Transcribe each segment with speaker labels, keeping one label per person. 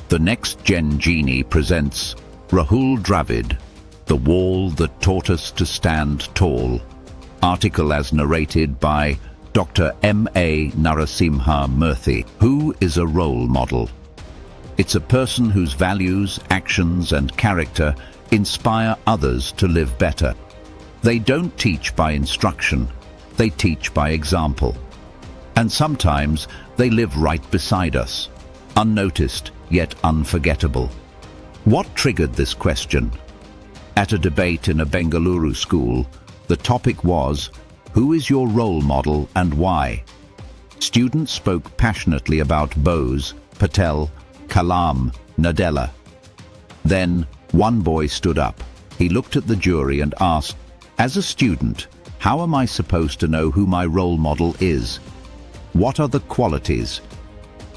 Speaker 1: The NextGen Genie presents Rahul Dravid, The Wall That Taught Us to Stand Tall. Article as narrated by Dr. M.A Narasimha Murthy. Who is a role model? It's a person whose values, actions and character inspire others to live better. They don't teach by instruction, they teach by example. And sometimes they live right beside us, unnoticed yet unforgettable. What triggered this question? At a debate in a Bengaluru school, the topic was, who is your role model and why? Students spoke passionately about Bose, Patel, Kalam, Nadella. Then one boy stood up. He looked at the jury and asked, as a student, how am I supposed to know who my role model is? What are the qualities?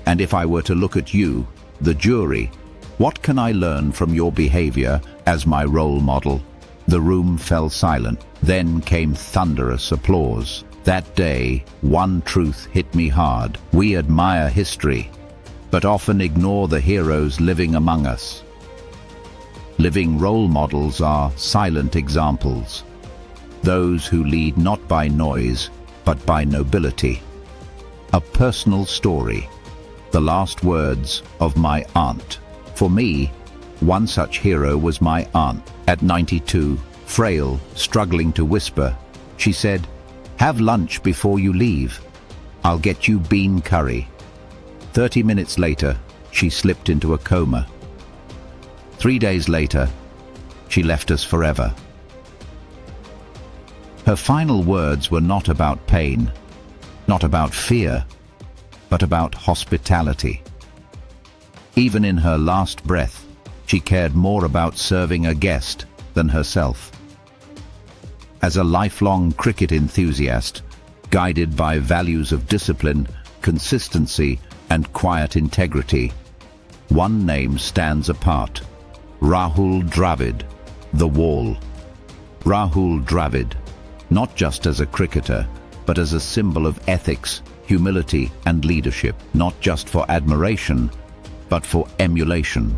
Speaker 1: And if I were to look at you, the jury, what can I learn from your behavior as my role model? The room fell silent. Then came thunderous applause. That day, one truth hit me hard. We admire history, but often ignore the heroes living among us. Living role models are silent examples. Those who lead not by noise, but by nobility. A personal story. The last words of my aunt. For me, one such hero was my aunt. At 92, frail, struggling to whisper, she said, "Have lunch before you leave. I'll get you bean curry." 30 minutes later, she slipped into a coma. 3 days later, she left us forever. Her final words were not about pain, not about fear, but about hospitality. Even in her last breath, she cared more about serving a guest than herself. As a lifelong cricket enthusiast, guided by values of discipline, consistency, and quiet integrity, one name stands apart: Rahul Dravid, the Wall. Rahul Dravid, not just as a cricketer, but as a symbol of ethics, humility and leadership, not just for admiration, but for emulation.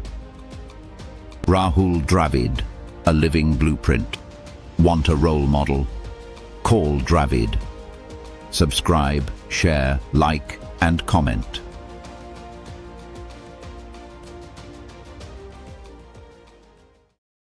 Speaker 1: Rahul Dravid, a living blueprint. Want a role model? Call Dravid. Subscribe, share, like and comment.